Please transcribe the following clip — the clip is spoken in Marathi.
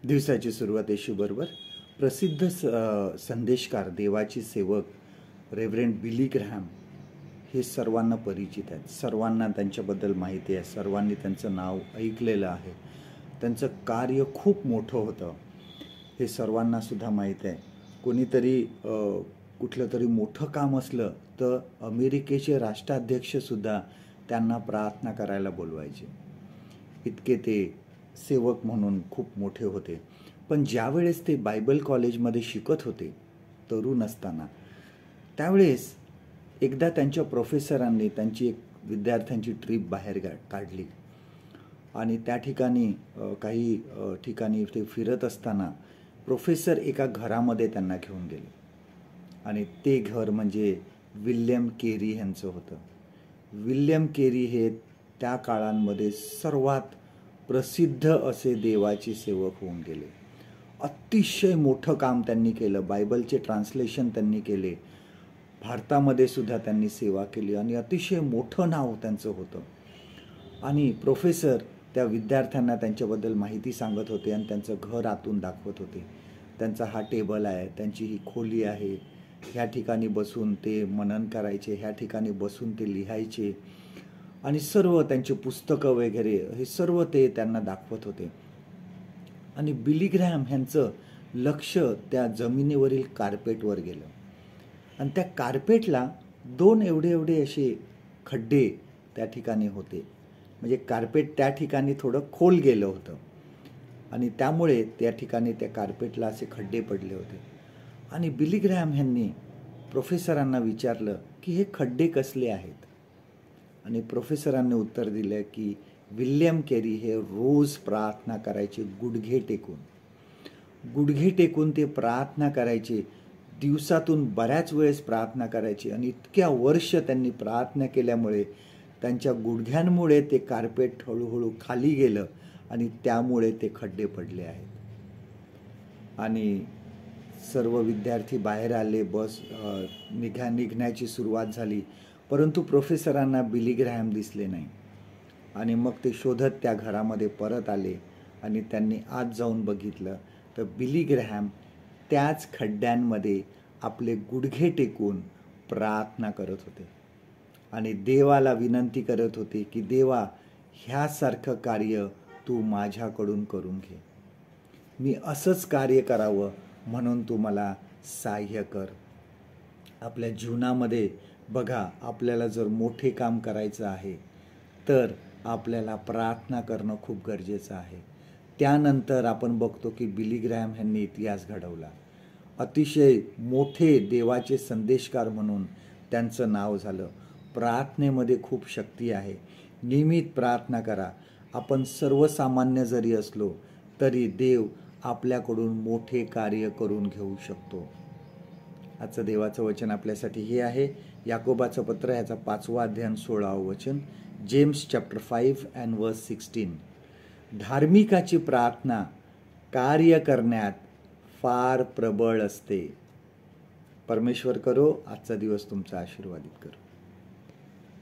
दिवसाची सुरुवात येशूबरोबर. प्रसिद्ध संदेशकार, देवाचे सेवक रेव्हरंड बिली ग्रॅहम हे सर्वांना परिचित आहेत. सर्वांना त्यांच्याबद्दल माहिती आहे. सर्वांनी त्यांचं नाव ऐकलेलं आहे. त्यांचं कार्य खूप मोठं होतं हे सर्वांना सुद्धा माहीत आहे. कोणीतरी कुठलं तरी मोठं काम असलं तर अमेरिकेचे राष्ट्राध्यक्षसुद्धा त्यांना प्रार्थना करायला बोलवायचे. इतके ते सेवक म्हणून खूप मोठे होते. पण ज्यावेळेस ते बायबल कॉलेजमध्ये शिकत होते तरुण असताना, त्यावेळेस एकदा त्यांच्या प्रोफेसरांनी त्यांची एक विद्यार्थ्यांची ट्रीप बाहेर काढली आणि त्या ठिकाणी काही ठिकाणी ते फिरत असताना प्रोफेसर एका घरामध्ये त्यांना घेऊन गेले आणि ते घर म्हणजे विल्यम केरी यांचं होतं. विल्यम केरी हे त्या काळांमध्ये सर्वात प्रसिद्ध असे देवाचे सेवक होऊन गेले. अतिशय मोठं काम त्यांनी केलं. बायबलचे ट्रान्सलेशन त्यांनी केले. भारतामध्ये सुद्धा त्यांनी सेवा केली आणि अतिशय मोठं नाव त्यांचं होतं. आणि प्रोफेसर त्या विद्यार्थ्यांना त्यांच्याबद्दल माहिती सांगत होते आणि त्यांचं घर आतून दाखवत होते. त्यांचा हा टेबल आहे, त्यांची ही खोली आहे, ह्या ठिकाणी बसून ते मनन करायचे, ह्या ठिकाणी बसून ते लिहायचे आणि सर्व त्यांची पुस्तकं वगैरे हे सर्व ते त्यांना दाखवत होते. आणि बिली ग्रॅहम यांचं लक्ष त्या जमिनीवरील कार्पेटवर गेलं आणि त्या कार्पेटला दोन एवढे असे खड्डे त्या ठिकाणी होते. म्हणजे कार्पेट त्या ठिकाणी थोडं खोल गेलं होतं आणि त्यामुळे त्या ठिकाणी त्या कार्पेटला असे खड्डे पडले होते. आणि बिली ग्रॅहम यांनी प्रोफेसरांना विचारलं की हे खड्डे कसले आहेत. आणि प्रोफेसरांनी उत्तर दिलं की विल्यम केरी हे रोज प्रार्थना करायचे गुडघे टेकून ते प्रार्थना करायचे. दिवसातून बऱ्याच वेळेस प्रार्थना करायचे आणि इतक्या वर्ष त्यांनी प्रार्थना केल्यामुळे त्यांच्या गुडघ्यांमुळे ते कार्पेट हळूहळू खाली गेलं आणि त्यामुळे ते खड्डे पडले आहेत. आणि सर्व विद्यार्थी बाहेर आले. बस निघण्याची सुरुवात झाली. परंतु प्रोफेसरांना बिली ग्रॅहम दिसले नाही. आणि मग ते शोधत त्या घरामध्ये परत आले आणि त्यांनी आत जाऊन बघितलं तर बिली ग्रॅहम त्याच खड्ड्यांमध्ये आपले गुडघे टेकून प्रार्थना करत होते आणि देवाला विनंती करत होते की देवा, ह्यासारखं कार्य तू माझ्याकडून करून घे. मी असंच कार्य करावं म्हणून तू मला सहाय्य कर. आपल्या जीवनामध्ये बघा, आपल्याला जर मोठे काम करायचं आहे तर आपल्याला प्रार्थना करणं खूप गरजेचं आहे. त्यानंतर आपण बघतो की बिली ग्रॅहम यांनी इतिहास घडवला. अतिशय मोठे देवाचे संदेशकार म्हणून त्यांचं नाव झालं. प्रार्थनेमध्ये खूप शक्ती आहे. नियमित प्रार्थना करा. आपण सर्वसामान्य जरी असलो तरी देव आपल्याकडून मोठे कार्य करून घेऊ शकतो. आजचं देवाचं वचन आपल्यासाठी हे आहे, याकोबाचं पत्र ह्याचा 5वा अध्याय 16वं वचन, जेम्स चॅप्टर 5 and verse 16. धार्मिकाची प्रार्थना कार्य करण्यात फार प्रबळ असते. परमेश्वर करो आजचा दिवस तुमचा आशीर्वादित करो.